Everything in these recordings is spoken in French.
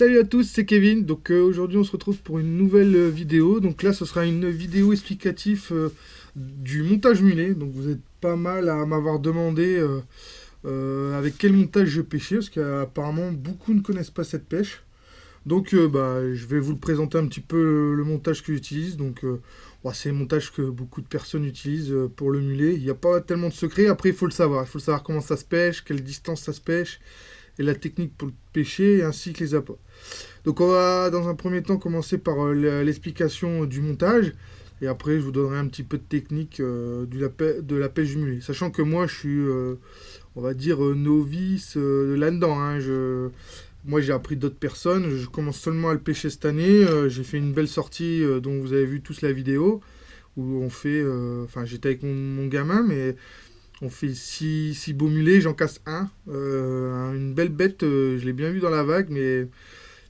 Salut à tous, c'est Kevin. Donc aujourd'hui on se retrouve pour une nouvelle vidéo. Donc là ce sera une vidéo explicative du montage mulet. Donc vous êtes pas mal à m'avoir demandé avec quel montage je pêchais parce qu'apparemment beaucoup ne connaissent pas cette pêche. Donc je vais vous le présenter un petit peu le montage que j'utilise. Donc c'est le montage que beaucoup de personnes utilisent pour le mulet. Il n'y a pas tellement de secret. Après il faut le savoir. Il faut savoir comment ça se pêche, quelle distance ça se pêche et la technique pour le pêcher ainsi que les appâts. Donc on va dans un premier temps commencer par l'explication du montage et après je vous donnerai un petit peu de technique de la pêche du mulet. Sachant que moi je suis on va dire novice là-dedans. Moi j'ai appris d'autres personnes, je commence seulement à le pêcher cette année. J'ai fait une belle sortie dont vous avez vu tous la vidéo où on fait, j'étais avec mon gamin mais on fait 6 beaux mulets, j'en casse un. Une belle bête, je l'ai bien vu dans la vague, mais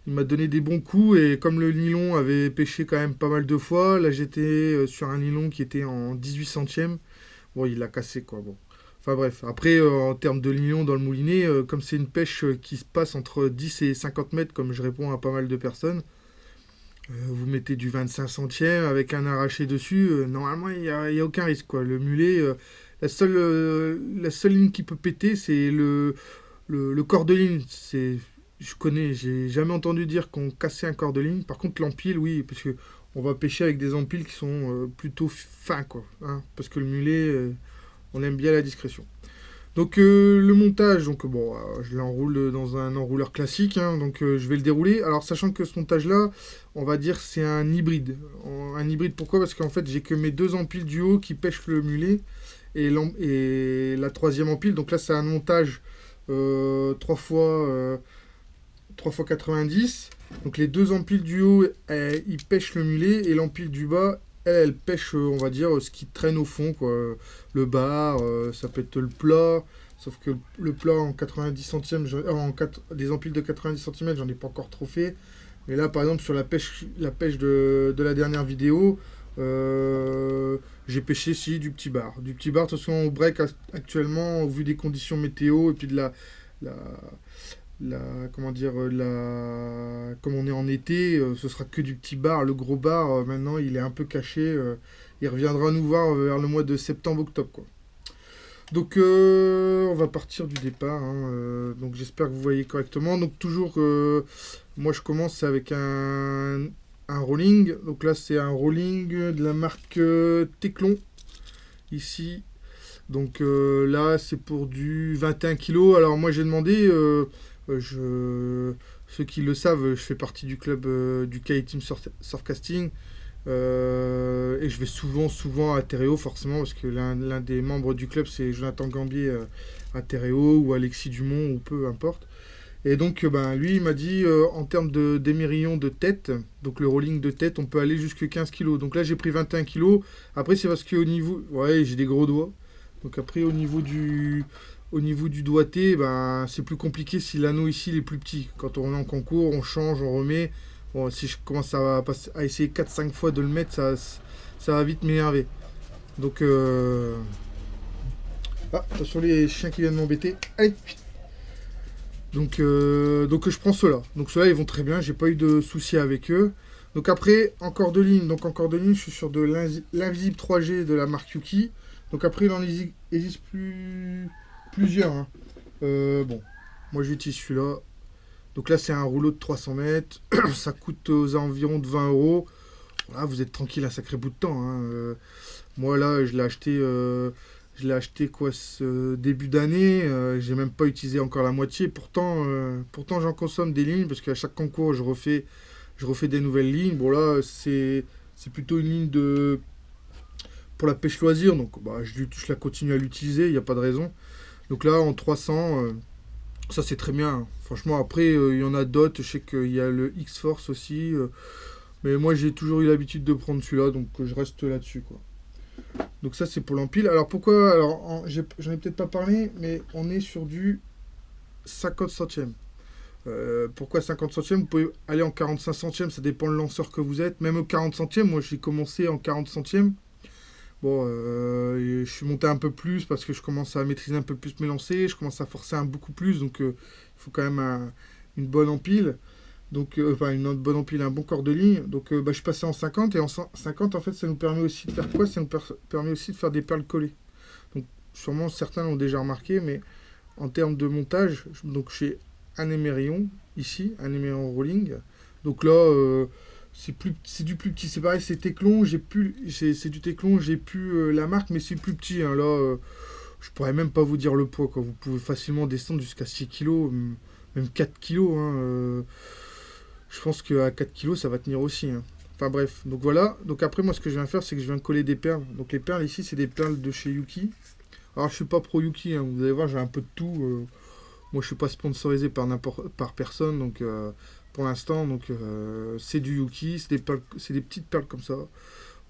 il m'a donné des bons coups. Et comme le nylon avait pêché quand même pas mal de fois, là j'étais sur un nylon qui était en 18 centièmes. Bon, il l'a cassé quoi. Bon. Enfin bref, après en termes de nylon dans le moulinet, comme c'est une pêche qui se passe entre 10 et 50 mètres, comme je réponds à pas mal de personnes, vous mettez du 25 centièmes avec un arraché dessus, normalement il y a aucun risque quoi. Le mulet, la seule ligne qui peut péter, c'est le corps de ligne. J'ai jamais entendu dire qu'on cassait un corps de ligne. Par contre, l'empile, oui, parce que on va pêcher avec des empiles qui sont plutôt fins, quoi. Hein, parce que le mulet, on aime bien la discrétion. Donc le montage, je l'enroule dans un enrouleur classique, hein, donc je vais le dérouler. Alors sachant que ce montage-là, on va dire c'est un hybride. Un hybride pourquoi? Parce qu'en fait j'ai que mes deux empiles du haut qui pêchent le mulet et la troisième empile. Donc là c'est un montage 3 fois 3 fois 90. Donc les deux empiles du haut, ils pêchent le mulet et l'empile du bas, elle pêche, on va dire, ce qui traîne au fond, quoi. Le bar, ça peut être le plat. Sauf que le plat en 90 centièmes, des empiles de 90 cm, j'en ai pas encore trop fait. Mais là, par exemple, sur la pêche de la dernière vidéo, j'ai pêché si du petit bar. Du petit bar, de toute façon, au break actuellement, au vu des conditions météo et puis de la, comment dire, comme on est en été, ce sera que du petit bar. Le gros bar, maintenant, il est un peu caché. Il reviendra nous voir vers le mois de septembre-octobre, quoi. Donc, on va partir du départ, hein, donc, j'espère que vous voyez correctement. Donc, toujours, moi, je commence avec un rolling. Donc là, c'est un rolling de la marque Teclon. Ici. Donc là, c'est pour du 21 kg. Alors, moi, j'ai demandé. Ceux qui le savent, je fais partie du club du K-Team Surfcasting. Et je vais souvent à Terreo, forcément, parce que l'un des membres du club, c'est Jonathan Gambier à Terreo, ou Alexis Dumont, ou peu importe. Et donc, lui, il m'a dit, en termes d'émerillons de tête, donc le rolling de tête, on peut aller jusqu'à 15 kg. Donc là, j'ai pris 21 kg. Après, c'est parce qu'au niveau... Ouais, j'ai des gros doigts. Donc après, au niveau du doigté, c'est plus compliqué si l'anneau ici il est plus petit. Quand on est en concours, on change, on remet. Bon, si je commence à essayer 4-5 fois de le mettre, ça va vite m'énerver. Donc, attention les chiens qui viennent m'embêter. Allez, vite. Donc je prends ceux-là. Donc ceux-là, ils vont très bien, j'ai pas eu de soucis avec eux. Donc après, en corde de ligne. Donc en corde de ligne, je suis sur de l'invisible 3G de la marque Yuki. Donc après, il en existe plusieurs. Hein. Moi j'utilise celui-là. Donc là, c'est un rouleau de 300 mètres. Ça coûte aux environs de 20 euros. Voilà, vous êtes tranquille un sacré bout de temps. Hein. Moi là, je l'ai acheté quoi ce début d'année. J'ai même pas utilisé encore la moitié. Pourtant j'en consomme des lignes parce qu'à chaque concours, je refais des nouvelles lignes. Bon là, c'est plutôt une ligne pour la pêche loisir. Donc je la continue à l'utiliser. Il n'y a pas de raison. Donc là, en 300, ça c'est très bien. Hein. Franchement, après, il y en a d'autres. Je sais qu'il y a le X-Force aussi. Mais moi, j'ai toujours eu l'habitude de prendre celui-là. Donc je reste là-dessus, quoi. Donc ça, c'est pour l'empile. Alors pourquoi? Alors, j'en ai peut-être pas parlé, mais on est sur du 50 centièmes. Pourquoi 50 centièmes? Vous pouvez aller en 45 centièmes, ça dépend le lanceur que vous êtes. Même au 40 centièmes, moi j'ai commencé en 40 centièmes. Bon, je suis monté un peu plus parce que je commence à maîtriser un peu plus mes lancers. Je commence à forcer beaucoup plus, donc il faut quand même une bonne empile. Donc, enfin, une bonne empile, un bon corps de ligne. Donc, je suis passé en 50. Et en 50, en fait, ça nous permet aussi de faire quoi? Ça nous permet aussi de faire des perles collées. Donc, sûrement, certains l'ont déjà remarqué, mais en termes de montage, donc j'ai un émerillon ici, un émerillon rolling. Donc là, c'est du plus petit. C'est pareil, c'est Teclon, c'est du Teclon, j'ai plus la marque, mais c'est plus petit. Hein. Là, je pourrais même pas vous dire le poids. Quoi. Vous pouvez facilement descendre jusqu'à 6 kilos, même 4 kilos. Hein, je pense qu'à 4 kilos, ça va tenir aussi. Hein. Enfin bref, donc voilà. Donc après, moi, ce que je viens faire, c'est que je viens coller des perles. Donc les perles ici, c'est des perles de chez Yuki. Alors, je suis pas pro Yuki, hein. Vous allez voir, j'ai un peu de tout. Moi, je suis pas sponsorisé par personne, donc pour l'instant, donc c'est du Yuki, c'est des petites perles comme ça.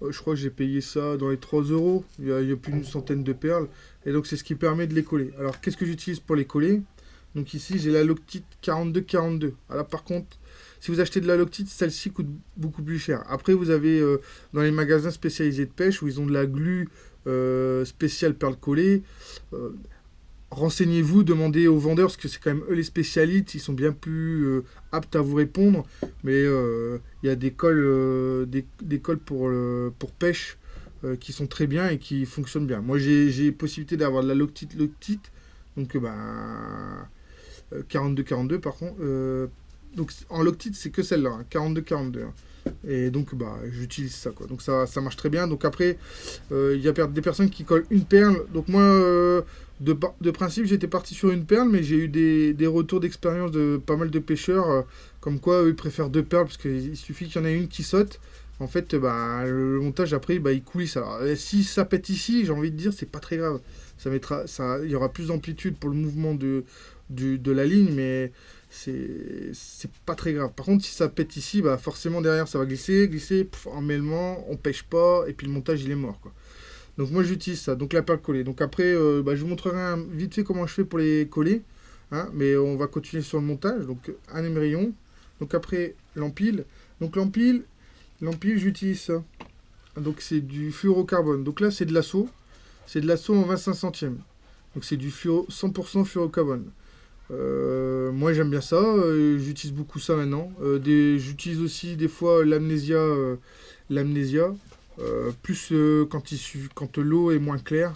Je crois que j'ai payé ça dans les 3 euros. Il y a plus d'une centaine de perles, et donc c'est ce qui permet de les coller. Alors, qu'est-ce que j'utilise pour les coller? Donc ici, j'ai la Loctite 4242. Alors par contre, si vous achetez de la Loctite, celle-ci coûte beaucoup plus cher. Après, vous avez dans les magasins spécialisés de pêche où ils ont de la glu spéciale perle collée. Renseignez-vous, demandez aux vendeurs, parce que c'est quand même eux les spécialistes, ils sont bien plus aptes à vous répondre. Mais il y a des cols, des cols pour pêche qui sont très bien et qui fonctionnent bien. Moi, j'ai possibilité d'avoir de la Loctite, donc 42-42 par contre. Donc en Loctite, c'est que celle-là, hein, 42-42. Hein. Et donc, j'utilise ça, quoi. Donc ça marche très bien. Donc après, il y a des personnes qui collent une perle. Donc moi, de principe, j'étais parti sur une perle, mais j'ai eu des retours d'expérience de pas mal de pêcheurs, comme quoi eux, ils préfèrent 2 perles, parce qu'il suffit qu'il y en ait une qui saute. En fait, le montage après, il coulisse. Alors, si ça pète ici, j'ai envie de dire, c'est pas très grave. Il y aura plus d'amplitude pour le mouvement de la ligne, mais c'est pas très grave. Par contre, si ça pète ici, forcément derrière ça va glisser, emmêlement, on pêche pas, et puis le montage il est mort, quoi. Donc moi j'utilise ça, donc la perle collée. Donc après, je vous montrerai vite fait comment je fais pour les coller, hein, mais on va continuer sur le montage. Donc un émerillon, donc après l'empile. Donc l'empile j'utilise ça. Donc c'est du fluorocarbone. Donc là c'est de l'assaut en 25 centièmes. Donc c'est du 100% fluorocarbone. Moi j'aime bien ça, j'utilise beaucoup ça maintenant. J'utilise aussi des fois l'amnésia, plus quand l'eau est moins claire.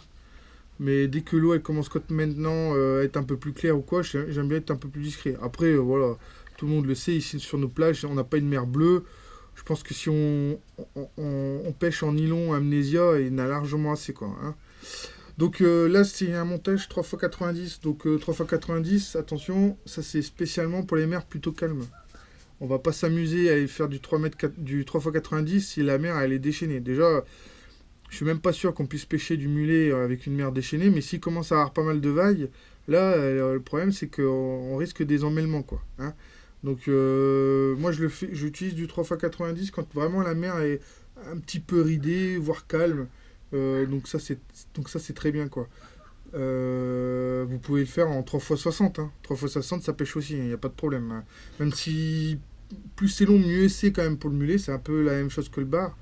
Mais dès que l'eau elle commence maintenant à être un peu plus claire ou quoi, j'aime bien être un peu plus discret. Après voilà, tout le monde le sait, ici sur nos plages, on n'a pas une mer bleue. Je pense que si on pêche en nylon amnésia, il y en a largement assez, quoi. Hein. Donc là, c'est un montage 3x90. Donc 3x90, attention, ça c'est spécialement pour les mers plutôt calmes. On va pas s'amuser à aller faire du 3x90 si la mer elle est déchaînée. Déjà, je suis même pas sûr qu'on puisse pêcher du mulet avec une mer déchaînée, mais s'il commence à avoir pas mal de vagues, là, le problème c'est qu'on risque des emmêlements, quoi. Hein. Donc moi j'utilise du 3x90 quand vraiment la mer est un petit peu ridée, voire calme. Donc ça c'est très bien, quoi. Vous pouvez le faire en 3x60. Hein. 3x60 ça pêche aussi, il n'y a pas de problème. Hein. Même si plus c'est long, mieux c'est quand même pour le mulet. C'est un peu la même chose que le bar.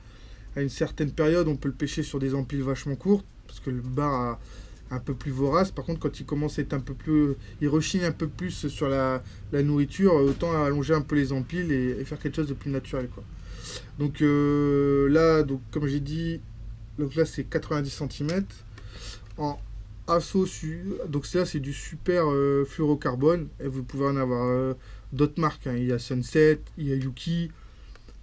À une certaine période, on peut le pêcher sur des empiles vachement courtes, parce que le bar a un peu plus vorace. Par contre, quand il commence à être un peu plus... Il rechigne un peu plus sur la nourriture, autant allonger un peu les empiles et faire quelque chose de plus naturel, quoi. Donc là, comme j'ai dit, donc là c'est 90 cm. En assaut, donc là c'est du super fluorocarbone. Et vous pouvez en avoir d'autres marques. Hein. Il y a Sunset, il y a Yuki.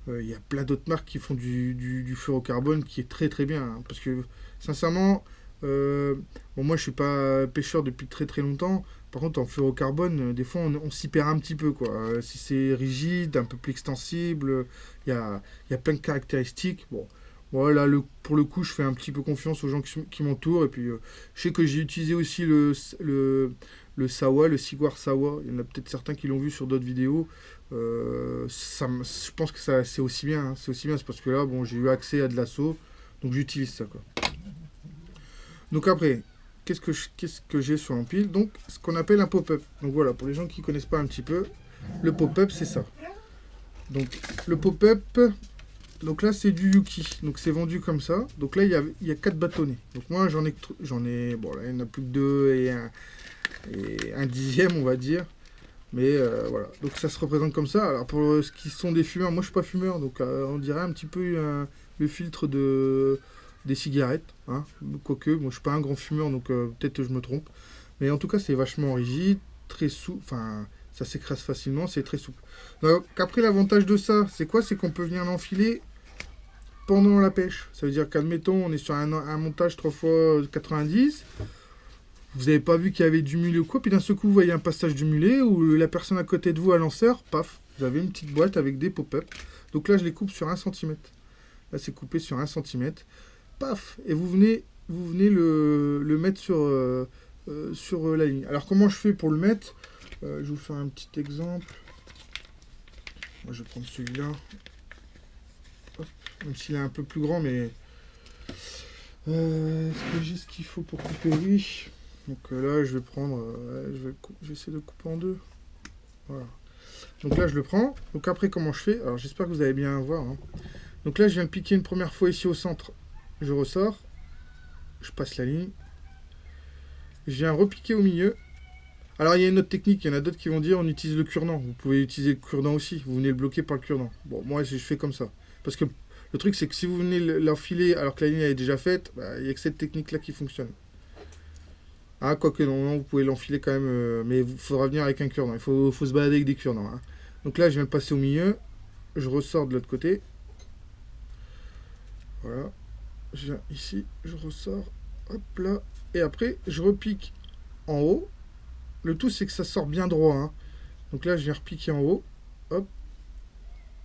Il y a plein d'autres marques qui font du fluorocarbone qui est très très bien. Hein, parce que sincèrement, moi je suis pas pêcheur depuis très très longtemps. Par contre en fluorocarbone, des fois on s'y perd un petit peu, quoi. Si c'est rigide, un peu plus extensible, il y a plein de caractéristiques. Bon, voilà, pour le coup je fais un petit peu confiance aux gens qui m'entourent. Et puis je sais que j'ai utilisé aussi le Sawa, le Siguar Sawa. Il y en a peut-être certains qui l'ont vu sur d'autres vidéos. Je pense que c'est aussi bien, hein. C'est aussi bien, c'est parce que là, bon, j'ai eu accès à de l'assaut, donc j'utilise ça, quoi. Donc après, qu'est-ce que j'ai sur l'empile? Donc, ce qu'on appelle un pop-up. Donc voilà, pour les gens qui connaissent pas un petit peu, le pop-up, c'est ça. Donc, le pop-up, donc là, c'est du Yuki. Donc, c'est vendu comme ça. Donc là, il y a 4 bâtonnets. Donc moi, j'en ai, bon, là, il n'y en a plus que 2 et un dixième, on va dire. Mais voilà, donc ça se représente comme ça. Alors pour ce qui sont des fumeurs, moi je suis pas fumeur, donc on dirait un petit peu le filtre des cigarettes, hein. Quoique, moi je suis pas un grand fumeur, donc peut-être que je me trompe. Mais en tout cas, c'est vachement rigide, très souple, enfin, ça s'écrase facilement, c'est très souple. Donc après, l'avantage de ça, c'est quoi? C'est qu'on peut venir l'enfiler pendant la pêche. Ça veut dire qu'admettons, on est sur un montage 3x90. Vous n'avez pas vu qu'il y avait du mulet ou quoi, puis d'un seul coup, vous voyez un passage du mulet où la personne à côté de vous, à lanceur, paf, vous avez une petite boîte avec des pop-up. Donc là, je les coupe sur 1 centimètre. Là, c'est coupé sur 1 centimètre. Paf, et vous venez le mettre sur la ligne. Alors, comment je fais pour le mettre? Je vais vous faire un petit exemple. Moi, je vais prendre celui-là. Même s'il est un peu plus grand, mais... est-ce que j'ai ce qu'il faut pour couper? Oui. Donc là, je vais prendre... je vais essayer de couper en deux. Voilà. Donc là, je le prends. Donc après, comment je fais? Alors, j'espère que vous allez bien voir, hein. Donc là, je viens de piquer une première fois ici au centre. Je ressors. Je passe la ligne. Je viens repiquer au milieu. Alors, il y a une autre technique. Il y en a d'autres qui vont dire on utilise le cure-dent. Vous pouvez utiliser le cure-dent aussi. Vous venez le bloquer par le cure-dent. Bon, moi, je fais comme ça. Parce que le truc, c'est que si vous venez l'enfiler alors que la ligne est déjà faite, bah, il n'y a que cette technique-là qui fonctionne. Ah, quoique non, vous pouvez l'enfiler quand même, mais il faudra venir avec un cure-dent. Il faut se balader avec des cure-dents, hein. Donc là, je viens le passer au milieu. Je ressors de l'autre côté. Voilà. Je viens ici, je ressors. Hop là. Et après, je repique en haut. Le tout, c'est que ça sort bien droit, hein. Donc là, je viens repiquer en haut. Hop.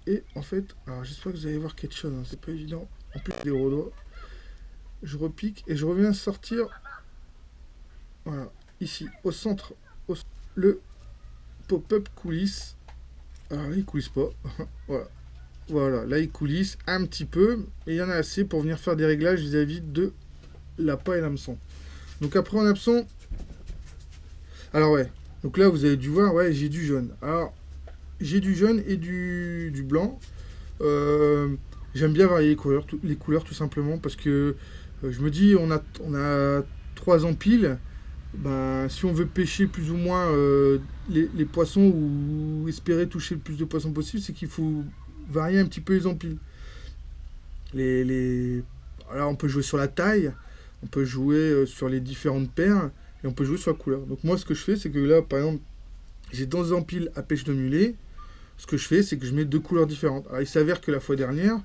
Et en fait, alors j'espère que vous allez voir quelque chose, hein. C'est pas évident. En plus, des gros doigts. Je repique et je reviens sortir. Voilà, ici, au centre, le pop-up coulisse. Alors là, il coulisse pas. Voilà. Voilà, là, il coulisse un petit peu. Et il y en a assez pour venir faire des réglages vis-à-vis de l'appât et l'hameçon. Donc après, en hameçon... Alors ouais, donc là, vous avez dû voir, ouais, j'ai du jaune. Alors, j'ai du jaune et du blanc. J'aime bien varier les couleurs, tout simplement, parce que je me dis, on a 3 empiles. Ben, si on veut pêcher plus ou moins les poissons ou espérer toucher le plus de poissons possible, c'est qu'il faut varier un petit peu les empiles. Alors on peut jouer sur la taille, on peut jouer sur les différentes paires, et on peut jouer sur la couleur. Donc moi ce que je fais, c'est que là par exemple, j'ai 2 empiles à pêche de mulet. Ce que je fais, c'est que je mets 2 couleurs différentes. Alors il s'avère que la fois dernière,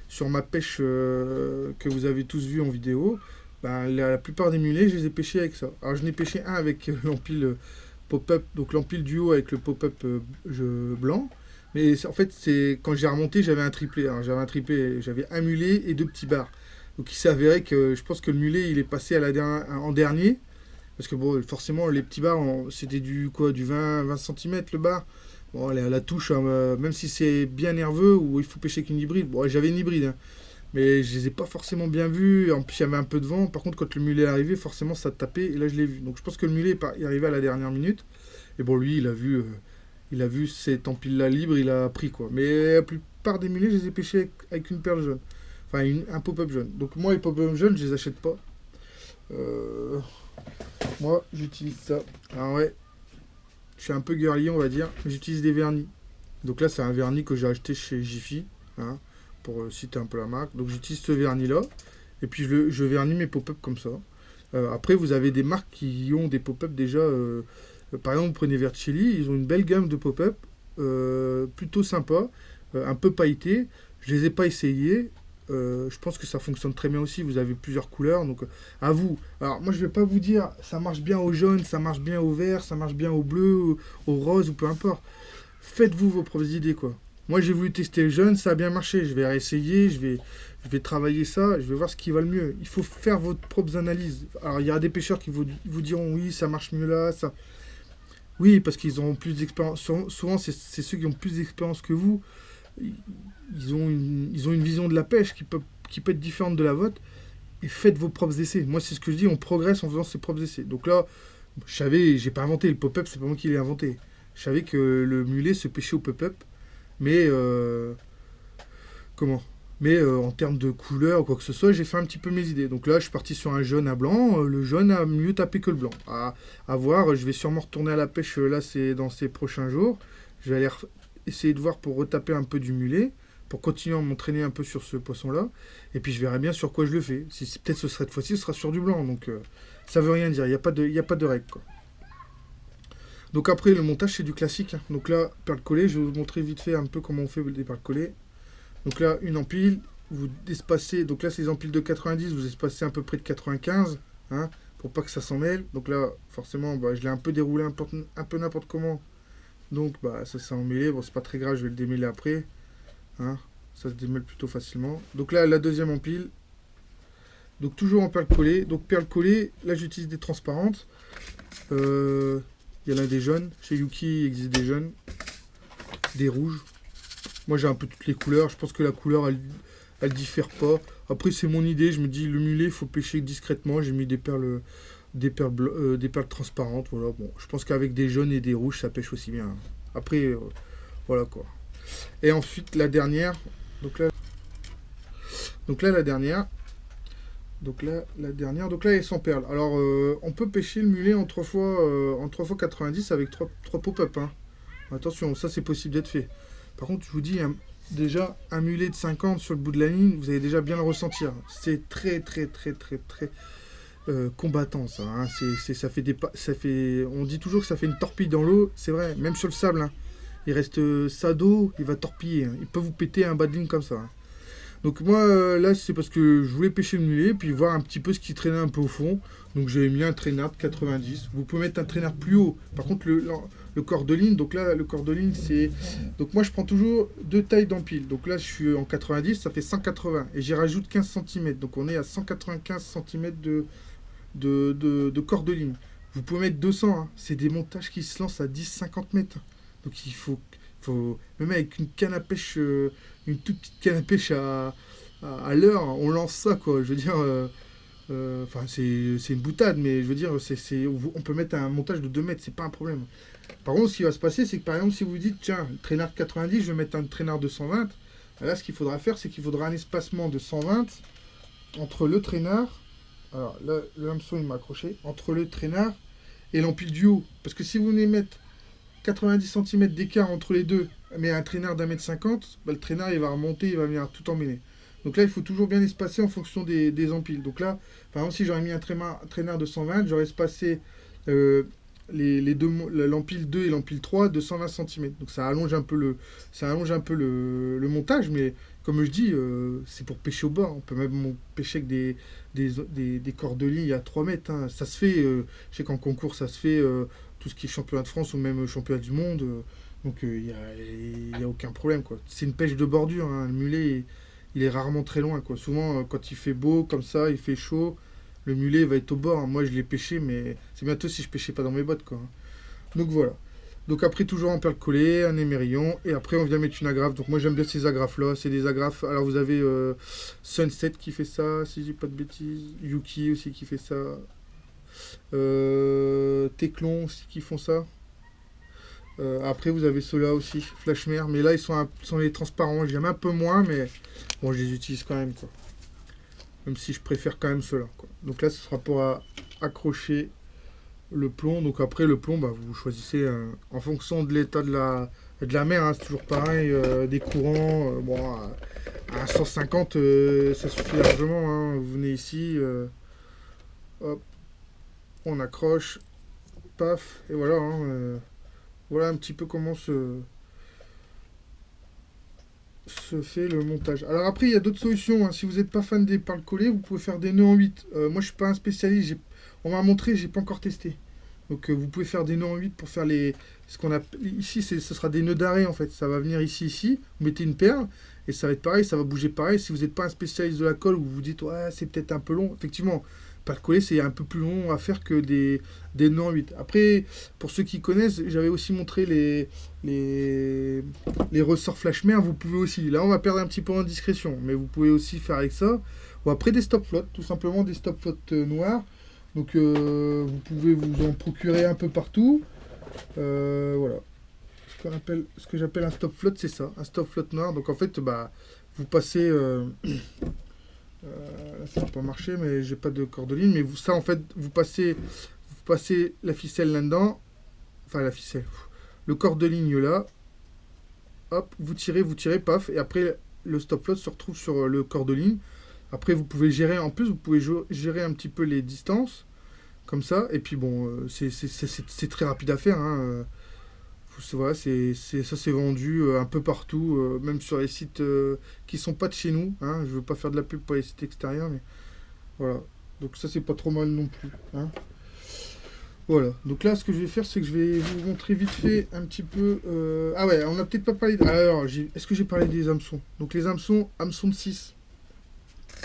sur ma pêche que vous avez tous vu en vidéo, ben, la plupart des mulets, je les ai pêchés avec ça. Alors, je n'ai pêché un avec l'empile pop-up, donc l'empile du haut avec le pop-up blanc. Mais en fait, c'est quand j'ai remonté, j'avais un triplé. Alors, j'avais un mulet et 2 petits bars. Donc, il s'est avéré que je pense que le mulet, il est passé en dernier. Parce que bon, forcément, les petits bars, c'était du 20 cm le bar. Bon, la touche, hein, même si c'est bien nerveux ou il faut pêcher qu'une hybride. Bon, j'avais une hybride, hein. Mais je les ai pas forcément bien vus. En plus, il y avait un peu de vent. Par contre, quand le mulet est arrivé, forcément, ça tapait. Et là, je l'ai vu. Donc, je pense que le mulet est arrivé à la dernière minute. Et bon, lui, il a vu cet empile-là libre, il a pris quoi. Mais la plupart des mulets, je les ai pêchés avec une perle jaune. Enfin, un pop-up jaune. Donc, moi, les pop-up jaunes, je les achète pas. Moi, j'utilise ça. Alors, ouais, je suis un peu girly, on va dire. J'utilise des vernis. Donc là, c'est un vernis que j'ai acheté chez Jiffy, hein, pour citer un peu la marque. Donc j'utilise ce vernis là, et puis je vernis mes pop-up comme ça. Après, vous avez des marques qui ont des pop-up déjà. Par exemple, vous prenez Vercelli, ils ont une belle gamme de pop-up, plutôt sympa, un peu pailleté. Je les ai pas essayés. Je pense que ça fonctionne très bien aussi. Vous avez plusieurs couleurs, donc à vous. Alors moi, je vais pas vous dire ça marche bien au jaune, ça marche bien au vert, ça marche bien au bleu, au rose ou peu importe. Faites-vous vos propres idées, quoi. Moi, j'ai voulu tester le jaune, ça a bien marché. Je vais réessayer, je vais travailler ça, je vais voir ce qui va le mieux. Il faut faire vos propres analyses. Alors, il y a des pêcheurs qui vous diront oui, ça marche mieux là, ça. Oui, parce qu'ils ont plus d'expérience. Souvent, c'est ceux qui ont plus d'expérience que vous. Ils ont une vision de la pêche qui peut être différente de la vôtre. Et faites vos propres essais. Moi, c'est ce que je dis, on progresse en faisant ses propres essais. Donc là, j'ai pas inventé le pop-up, c'est pas moi qui l'ai inventé. Je savais que le mulet se pêchait au pop-up. Mais, comment Mais en termes de couleur ou quoi que ce soit, j'ai fait un petit peu mes idées. Donc là, je suis parti sur un jaune à blanc. Le jaune a mieux tapé que le blanc. À voir, je vais sûrement retourner à la pêche là, c'est dans ces prochains jours. Je vais aller essayer de voir pour retaper un peu du mulet, pour continuer à m'entraîner un peu sur ce poisson-là. Et puis je verrai bien sur quoi je le fais. Si peut-être ce sera cette fois-ci, ce sera sur du blanc. Donc ça veut rien dire. Il y a pas de règle, quoi. Donc après, le montage, c'est du classique, hein. Donc là, perle collée, je vais vous montrer vite fait un peu comment on fait des perles collées. Donc là, une empile, vous espacez, donc là c'est les empiles de 90, vous espacez à peu près de 95, hein, pour pas que ça s'en mêle. Donc là, forcément, bah, je l'ai un peu déroulé un peu n'importe comment. Donc bah, ça s'est emmêlé, bon c'est pas très grave, je vais le démêler après. Hein, ça se démêle plutôt facilement. Donc là, la deuxième empile, donc toujours en perle collée. Donc perle collée, là j'utilise des transparentes. Il y en a des jaunes, chez Yuki il existe des jaunes, des rouges. Moi j'ai un peu toutes les couleurs, je pense que la couleur elle diffère pas. Après c'est mon idée, je me dis le mulet il faut pêcher discrètement, j'ai mis des perles transparentes, voilà. Bon, je pense qu'avec des jaunes et des rouges ça pêche aussi bien. Après voilà quoi. Et ensuite la dernière, donc là la dernière. Donc là elle est sans perles. Alors on peut pêcher le mulet en 3 fois 90 avec 3 pop-up, hein. Attention, ça c'est possible d'être fait. Par contre, je vous dis, déjà, un mulet de 50 sur le bout de la ligne, vous allez déjà bien le ressentir. C'est très combattant, ça, hein. Ça fait on dit toujours que ça fait une torpille dans l'eau, c'est vrai, même sur le sable, hein. Il reste ça d'eau, il va torpiller, hein. Il peut vous péter un bas de ligne comme ça, hein. Donc moi, là, c'est parce que je voulais pêcher le mulet, puis voir un petit peu ce qui traînait un peu au fond. Donc j'ai mis un traînard de 90. Vous pouvez mettre un traînard plus haut. Par contre, le corps de ligne, donc là, le corps de ligne, c'est... Donc moi, je prends toujours deux tailles d'empile. Donc là, je suis en 90, ça fait 180. Et j'y rajoute 15 cm. Donc on est à 195 cm de corps de ligne. Vous pouvez mettre 200, hein. C'est des montages qui se lancent à 10-50 mètres. Donc il faut même avec une canne à pêche, une toute petite canne à pêche à l'heure, on lance ça, quoi. Je veux dire, enfin, c'est une boutade, mais je veux dire, on peut mettre un montage de 2 mètres, c'est pas un problème. Par contre, ce qui va se passer, c'est que par exemple, si vous dites, tiens, traînard de 90, je vais mettre un traînard de 120, là, ce qu'il faudra faire, c'est qu'il faudra un espacement de 120 entre le traînard, alors là, le hameçon, il m'a accroché, entre le traînard et l'empile du haut. Parce que si vous venez mettre 90 cm d'écart entre les deux, mais un traînard d'1,50 m, bah, le traînard il va remonter, il va venir tout emmêler. Donc là, il faut toujours bien espacer en fonction des empiles. Donc là, par exemple, si j'aurais mis un traînard de 120, j'aurais espacé l'empile 2 et l'empile 3 de 120 cm. Donc ça allonge un peu le montage, mais comme je dis, c'est pour pêcher au bord. On peut même pêcher avec des cordes de ligne à 3 mètres, hein. Ça se fait, je sais qu'en concours, ça se fait, tout ce qui est championnat de France ou même championnat du monde. Donc il n'y a aucun problème, quoi. C'est une pêche de bordure, hein. Le mulet, il est rarement très loin, quoi. Souvent, quand il fait beau, comme ça, il fait chaud, le mulet va être au bord, hein. Moi, je l'ai pêché, mais c'est bientôt si je pêchais pas dans mes bottes, quoi. Donc voilà. Donc après, toujours en perle collée, un émerillon, et après, on vient mettre une agrafe. Donc moi, j'aime bien ces agrafes-là. C'est des agrafes. Alors vous avez Sunset qui fait ça, si je dis pas de bêtises. Yuki aussi qui fait ça. Teclon aussi qui font ça. Après, vous avez ceux-là aussi, Flashmare, mais là, ils sont les transparents. J'aime un peu moins, mais bon, je les utilise quand même, quoi. Même si je préfère quand même ceux-là, quoi. Donc là, ce sera pour accrocher le plomb. Donc après, le plomb, bah, vous choisissez en fonction de l'état de la mer, hein, c'est toujours pareil, des courants. Bon, à 150, ça suffit largement, hein. Vous venez ici, hop, on accroche, paf, et voilà, hein, voilà un petit peu comment se fait le montage. Alors après, il y a d'autres solutions, hein. Si vous n'êtes pas fan des perles collées, vous pouvez faire des nœuds en 8. Moi, je suis pas un spécialiste. On m'a montré, j'ai pas encore testé. Donc vous pouvez faire des nœuds en 8 pour faire ce qu'on appelle ici, ce sera des nœuds d'arrêt en fait. Ça va venir ici. Vous mettez une perle et ça va être pareil, ça va bouger pareil. Si vous n'êtes pas un spécialiste de la colle ou vous vous dites ouais, c'est peut-être un peu long, effectivement, perle collée c'est un peu plus long à faire que des nœuds en 8. Après, pour ceux qui connaissent, j'avais aussi montré les ressorts Flashmare. Vous pouvez aussi, là on va perdre un petit peu en discrétion, mais vous pouvez aussi faire avec ça. Ou après des stop flottes, tout simplement des stop flottes noirs. Donc vous pouvez vous en procurer un peu partout. Voilà. Ce que j'appelle un stop flotte, c'est ça, un stop flotte noir. Donc en fait, bah, vous passez... là, ça n'a pas marché, mais j'ai pas de cordeline. Mais ça, en fait, vous passez la ficelle là-dedans. Enfin, la ficelle. Le corps de ligne là. Hop, vous tirez, paf. Et après, le stop-loss se retrouve sur le corps de ligne. Après, vous pouvez gérer, en plus, vous pouvez gérer un petit peu les distances. Comme ça. Et puis, bon, c'est très rapide à faire. Hein. Voilà, ça c'est vendu un peu partout, même sur les sites qui sont pas de chez nous. Hein. Je veux pas faire de la pub pour les sites extérieurs, mais voilà. Donc ça c'est pas trop mal non plus. Hein. Voilà. Donc là, ce que je vais faire, c'est que je vais vous montrer vite fait un petit peu. Ah ouais, on a peut-être pas parlé. Alors, est-ce que j'ai parlé des hameçons? Donc les hameçons, hameçon de 6.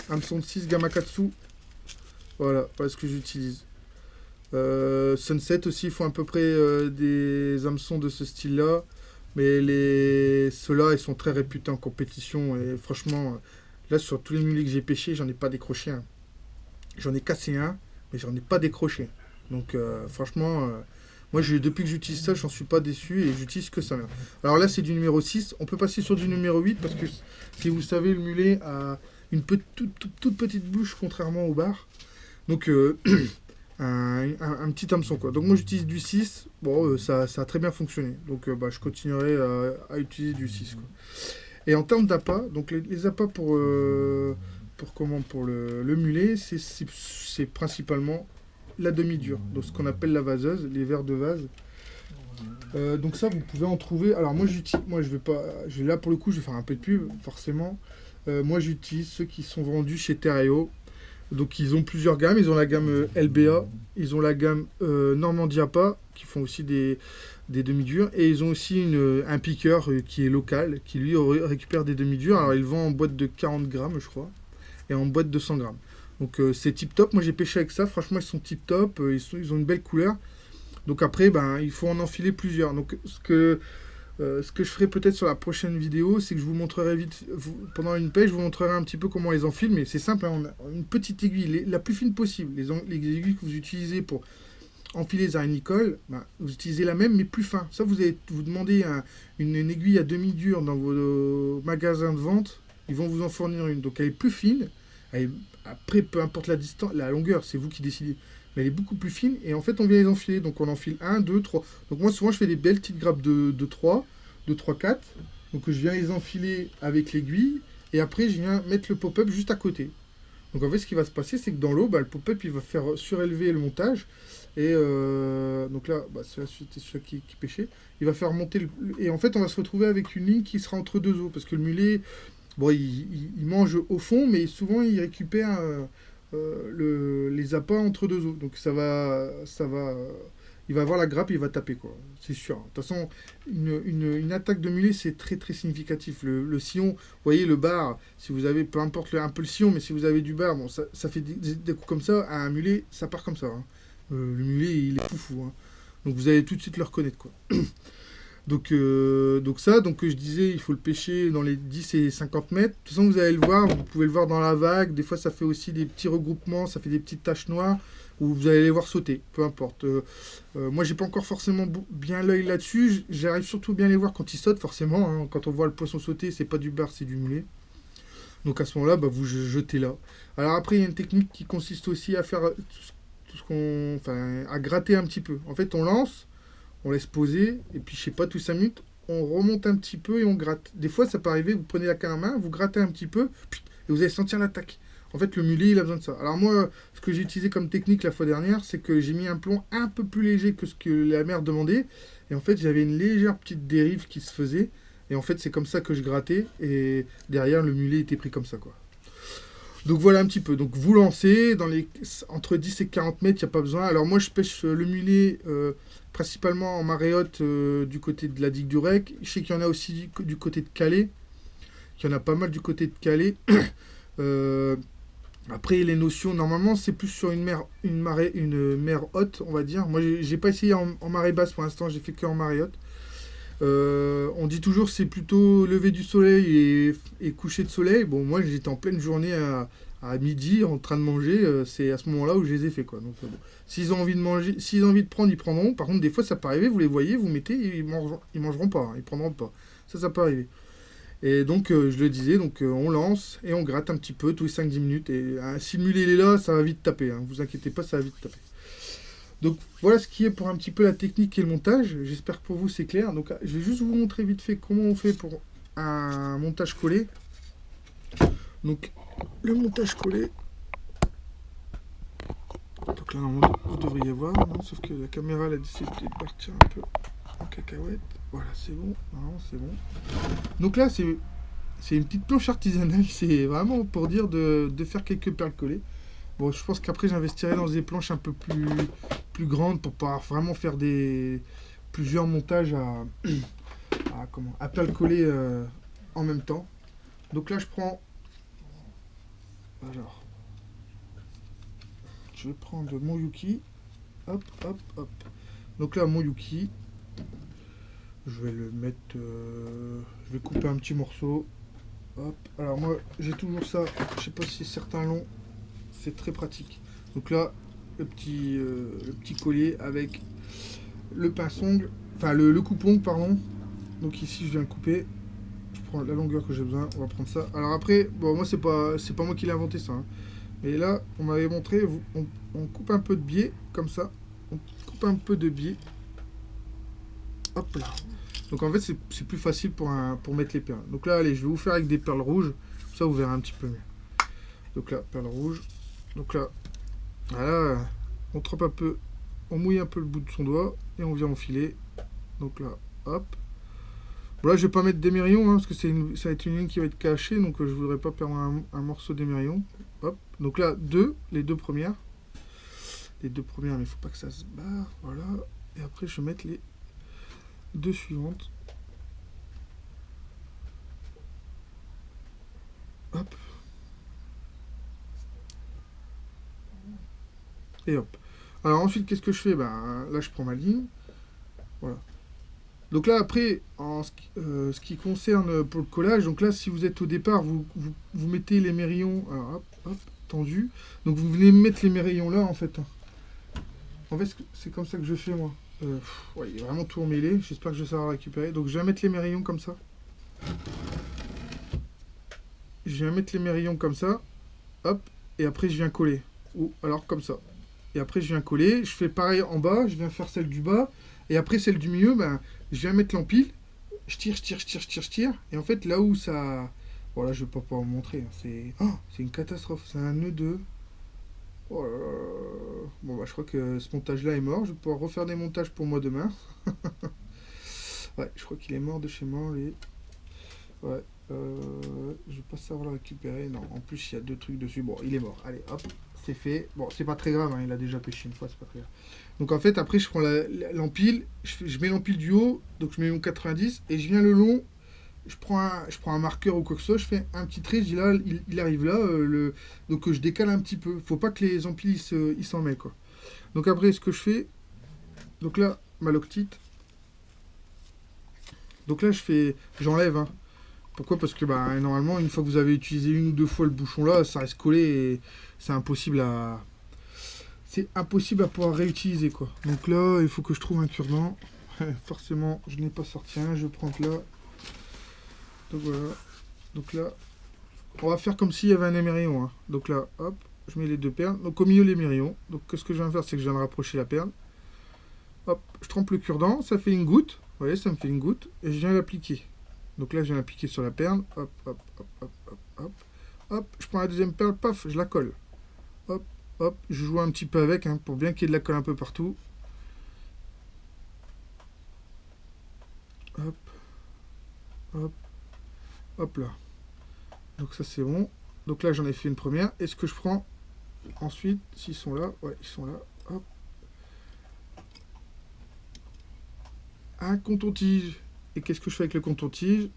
Hameçon de 6 Gamakatsu. Voilà ce que j'utilise. Sunset aussi font à peu près des hameçons de ce style-là. Mais ceux-là, ils sont très réputés en compétition. Et franchement, là, sur tous les mulets que j'ai pêchés, j'en ai pas décroché un. J'en ai cassé un, mais j'en ai pas décroché. Donc, franchement, moi, depuis que j'utilise ça, j'en suis pas déçu et j'utilise que ça. Alors là, c'est du numéro 6. On peut passer sur du numéro 8 parce que, si vous savez, le mulet a une toute petite bouche, contrairement au bar. Donc, un petit hameçon quoi. Donc moi j'utilise du 6, bon ça a très bien fonctionné. Donc je continuerai à utiliser du 6 quoi. Et en termes d'appât, donc les appâts pour le mulet, c'est principalement la demi-dure, donc ce qu'on appelle la vaseuse, les verres de vase. Donc ça vous pouvez en trouver. Alors moi je vais pas, là pour le coup je vais faire un peu de pub forcément. Moi j'utilise ceux qui sont vendus chez Terreo. Donc ils ont plusieurs gammes, ils ont la gamme LBA, ils ont la gamme Normandie Appât, qui font aussi des demi-dures, et ils ont aussi un piqueur qui est local, qui lui récupère des demi-dures. Alors il vend en boîte de 40 grammes je crois, et en boîte de 100 grammes. Donc c'est tip top, moi j'ai pêché avec ça, franchement ils sont tip top, ils ont une belle couleur. Donc après il faut en enfiler plusieurs. Donc ce que je ferai peut-être sur la prochaine vidéo, c'est que je vous montrerai vite, pendant une pêche, je vous montrerai un petit peu comment les enfiler, mais c'est simple, hein, on a une petite aiguille, la plus fine possible. Les aiguilles que vous utilisez pour enfiler les araignées Nicole, vous utilisez la même, mais plus fin. Ça, vous demandez une aiguille à demi-dure dans vos magasins de vente, ils vont vous en fournir une. Donc elle est plus fine, après, peu importe la distance, la longueur, c'est vous qui décidez. Mais elle est beaucoup plus fine, et en fait, on vient les enfiler. Donc on enfile 1, 2, 3. Donc moi, souvent, je fais des belles petites grappes de 3, 4. Donc je viens les enfiler avec l'aiguille, et après, je viens mettre le pop-up juste à côté. Donc en fait, ce qui va se passer, c'est que dans l'eau, le pop-up, il va faire surélever le montage. Et donc là, c'était celui qui pêchait. Il va faire monter et en fait, on va se retrouver avec une ligne qui sera entre deux eaux. Parce que le mulet, bon, il mange au fond, mais souvent, il récupère les appâts entre deux eaux. Donc il va avoir la grappe et il va taper, quoi. C'est sûr. De toute façon, une attaque de mulet, c'est très très significatif. Le sillon, vous voyez le bar, si vous avez, peu importe un peu le sillon, mais si vous avez du bar, bon, ça fait des coups comme ça. À un mulet, ça part comme ça. Hein. Le mulet, il est foufou. Hein. Donc vous allez tout de suite le reconnaître, quoi. Donc je disais, il faut le pêcher dans les 10 et 50 mètres. De toute façon, vous allez le voir, vous pouvez le voir dans la vague. Des fois, ça fait aussi des petits regroupements, ça fait des petites taches noires, où vous allez les voir sauter, peu importe. Moi, j'ai pas encore forcément bien l'œil là-dessus. J'arrive surtout bien à les voir quand ils sautent, forcément. Hein. Quand on voit le poisson sauter, c'est pas du bar, c'est du mulet. Donc à ce moment-là, vous jetez là. Alors après, il y a une technique qui consiste aussi à faire à gratter un petit peu. En fait, on lance, on laisse poser, et puis je sais pas, tous 5 minutes, on remonte un petit peu et on gratte. Des fois, ça peut arriver, vous prenez la canne en main, vous grattez un petit peu, et vous allez sentir l'attaque. En fait, le mulet, il a besoin de ça. Alors moi, ce que j'ai utilisé comme technique la fois dernière, c'est que j'ai mis un plomb un peu plus léger que ce que la mer demandait, et en fait, j'avais une légère petite dérive qui se faisait, et en fait, c'est comme ça que je grattais, et derrière, le mulet était pris comme ça, quoi. Donc voilà un petit peu. Donc vous lancez entre 10 et 40 mètres, il n'y a pas besoin. Alors moi je pêche le mulet principalement en marée haute du côté de la digue du Rec. Je sais qu'il y en a aussi du côté de Calais. Il y en a pas mal du côté de Calais. Après les notions, normalement c'est plus sur une mer haute, on va dire. Moi j'ai pas essayé en marée basse pour l'instant, j'ai fait que en marée haute. On dit toujours c'est plutôt lever du soleil et coucher de soleil. Bon, moi j'étais en pleine journée à midi en train de manger. C'est à ce moment-là où je les ai fait, quoi. Donc, bon. S'ils ont envie de manger, s'ils ont envie de prendre, ils prendront. Par contre, des fois ça peut arriver, vous les voyez, vous mettez, ils mangeront pas, hein, ils prendront pas. Ça peut arriver. Et donc, je le disais, donc on lance et on gratte un petit peu tous les 5-10 minutes. Et si le mulet il est là, ça va vite taper. Hein. Vous inquiétez pas, ça va vite taper. Donc voilà ce qui est pour un petit peu la technique et le montage. J'espère que pour vous c'est clair. Donc je vais juste vous montrer vite fait comment on fait pour un montage collé. Donc le montage collé. Donc là normalement vous devriez voir, non, sauf que la caméra elle a décidé de partir un peu en cacahuète. Voilà, c'est bon, non, c'est bon. Donc là c'est une petite planche artisanale, c'est vraiment pour dire de faire quelques perles collées. Bon, je pense qu'après j'investirai dans des planches un peu plus grandes pour pouvoir vraiment faire plusieurs montages à perles collées en même temps. Donc là je prends, alors, je vais prendre mon Yuki, hop, hop, hop. Donc là mon Yuki, je vais le mettre, je vais couper un petit morceau, hop. Alors moi j'ai toujours ça, je sais pas si certains l'ont, c'est très pratique. Donc là le petit collier avec le pince-ongle, enfin le coupe-ongle pardon. Donc ici je viens le couper, je prends la longueur que j'ai besoin, on va prendre ça. Alors après, bon moi c'est pas moi qui l'ai inventé ça, hein. Mais là on m'avait montré, on coupe un peu de biais comme ça, on coupe un peu de biais, hop là. Donc en fait c'est plus facile pour mettre les perles. Donc là allez, je vais vous faire avec des perles rouges, ça vous verrez un petit peu mieux. Donc là perles rouges, donc là voilà, on trempe un peu, on mouille un peu le bout de son doigt et on vient enfiler. Donc là hop. Bon là je vais pas mettre d'émerillon, hein, parce que ça va être une ligne qui va être cachée, donc je voudrais pas perdre un morceau d'émerillon. Hop. Donc là les deux premières. Les deux premières, mais il faut pas que ça se barre. Voilà. Et après je vais mettre les deux suivantes. Hop. Et hop. Alors ensuite qu'est-ce que je fais? Ben là je prends ma ligne. Voilà. Donc là après, ce qui concerne pour le collage, donc là si vous êtes au départ, vous mettez les mérillons, alors hop, hop, tendus. Donc vous venez mettre les mérillons là en fait. En fait c'est comme ça que je fais moi. Ouais, il est vraiment tout emmêlé, j'espère que je vais savoir récupérer. Donc je vais mettre les mérillons comme ça. Je viens mettre les mérillons comme ça, hop, et après je viens coller. Ou alors comme ça. Et après je viens coller, je fais pareil en bas, je viens faire celle du bas, et après celle du milieu, ben, je viens mettre l'empile, je tire, et en fait là où ça... Voilà, je vais pas pouvoir vous montrer, hein. C'est une catastrophe, c'est un nœud de... Oh là là. Bon bah je crois que ce montage là est mort, je vais pouvoir refaire des montages pour moi demain. Ouais, je crois qu'il est mort de chez moi, lui. Ouais, je vais pas savoir le récupérer, non, en plus il y a deux trucs dessus, bon il est mort, allez hop, c'est fait. Bon, c'est pas très grave, hein, il a déjà pêché une fois, c'est pas très grave. Donc en fait, après je prends l'empile, je mets l'empile du haut, donc je mets mon 90, et je viens le long, je prends un marqueur ou quoi que ce soit, je fais un petit trait, je dis là, il arrive là, donc je décale un petit peu. Faut pas que les empiles ils s'en mêlent, quoi. Donc après, ce que je fais, donc là, ma loctite, donc là j'enlève, hein. Pourquoi? Parce que bah, normalement, une fois que vous avez utilisé une ou deux fois le bouchon là, ça reste collé et c'est impossible à pouvoir réutiliser, quoi. Donc là, il faut que je trouve un cure-dent. Forcément, je n'ai pas sorti un, je vais prendre là. Donc voilà. Donc là, on va faire comme s'il y avait un émerillon, hein. Donc là, hop, je mets les deux perles. Donc au milieu, l'émerillon. Donc ce que je viens de faire, c'est que je viens de rapprocher la perle. Hop, je trempe le cure-dent, ça fait une goutte. Vous voyez, ça me fait une goutte. Et je viens l'appliquer. Donc là, je viens l'appliquer sur la perle. Hop, hop, hop, hop, hop, hop. Hop, je prends la deuxième perle, paf, je la colle. Hop, hop, je joue un petit peu avec, hein, pour bien qu'il y ait de la colle un peu partout. Hop, hop, hop là. Donc ça c'est bon. Donc là j'en ai fait une première. Et ce que je prends ensuite, s'ils sont là, ouais, ils sont là. Hop. Un coton-tige. Et qu'est-ce que je fais avec le coton-tige?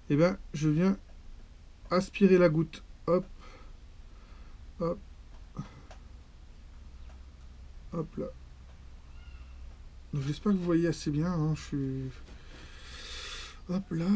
Eh bien, je viens aspirer la goutte. Hop, hop, hop là. Donc j'espère que vous voyez assez bien, hein, je suis... Hop là.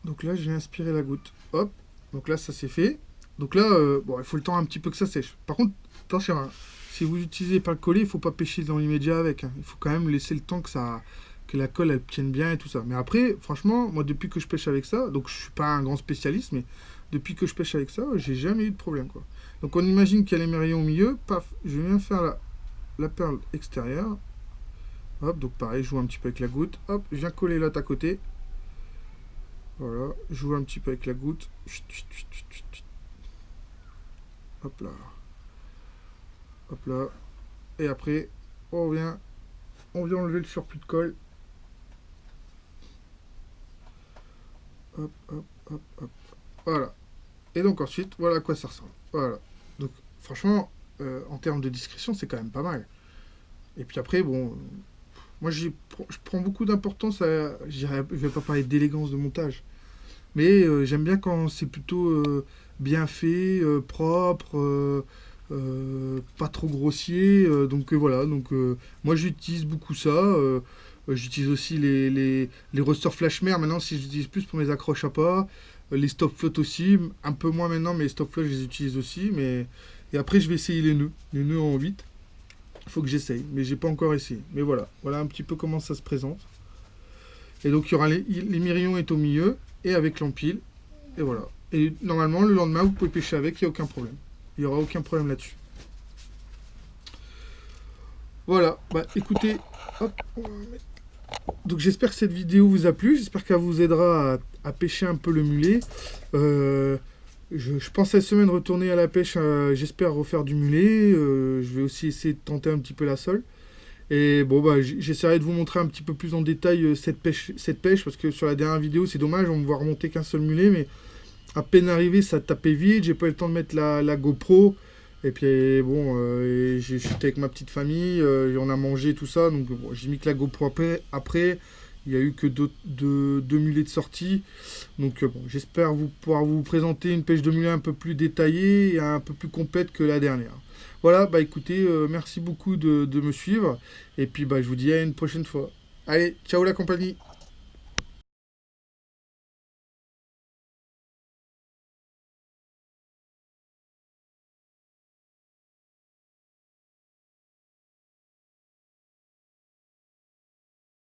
Donc là, je viens aspirer la goutte. Hop. Donc là, ça c'est fait. Donc là, bon, il faut le temps un petit peu que ça sèche. Par contre, attention, hein, si vous utilisez pas le collet, il faut pas pêcher dans l'immédiat avec, hein. Il faut quand même laisser le temps que ça que la colle elle tienne bien et tout ça. Mais après, franchement, moi depuis que je pêche avec ça, donc je suis pas un grand spécialiste, mais depuis que je pêche avec ça, j'ai jamais eu de problème quoi. Donc on imagine qu'il y a l'émerillon au milieu, paf, je viens faire la perle extérieure. Hop, donc pareil, je joue un petit peu avec la goutte. Hop, je viens coller l'autre à côté. Voilà, je joue un petit peu avec la goutte. Hop là. Hop là. Et après, on vient enlever le surplus de colle. Hop, hop, hop, hop. Voilà. Et donc ensuite, voilà à quoi ça ressemble. Voilà. Donc franchement, en termes de discrétion, c'est quand même pas mal. Et puis après, bon, moi je prends beaucoup d'importance à... Je vais pas parler d'élégance de montage. Mais j'aime bien quand c'est plutôt bien fait, propre, pas trop grossier. Donc voilà, donc moi j'utilise beaucoup ça. J'utilise aussi les ressorts Flashmer maintenant, si j'utilise plus pour mes accroches à pas. Les stop float aussi, un peu moins maintenant, mais les stop float je les utilise aussi. Mais... Et après je vais essayer les nœuds en 8. Il faut que j'essaye, mais j'ai pas encore essayé. Mais voilà, voilà un petit peu comment ça se présente. Et donc il y aura l'émerillon est au milieu et avec l'empile. Et voilà. Et normalement le lendemain vous pouvez pêcher avec, il n'y a aucun problème. Il n'y aura aucun problème là-dessus. Voilà, bah écoutez, hop, donc j'espère que cette vidéo vous a plu, j'espère qu'elle vous aidera à pêcher un peu le mulet. Je pense cette semaine retourner à la pêche, j'espère refaire du mulet. Je vais aussi essayer de tenter un petit peu la sole. Et bon bah j'essaierai de vous montrer un petit peu plus en détail cette pêche, parce que sur la dernière vidéo c'est dommage, on me voit remonter qu'un seul mulet, mais à peine arrivé ça tapait vide, j'ai pas eu le temps de mettre la GoPro, et puis bon, j'étais avec ma petite famille, on a mangé tout ça, donc bon, j'ai mis que la GoPro après, il n'y a eu que deux mulets de sortie, donc bon, j'espère pouvoir vous présenter une pêche de mulet un peu plus détaillée et un peu plus complète que la dernière. Voilà, bah écoutez, merci beaucoup de me suivre. Et puis bah je vous dis à une prochaine fois. Allez, ciao la compagnie!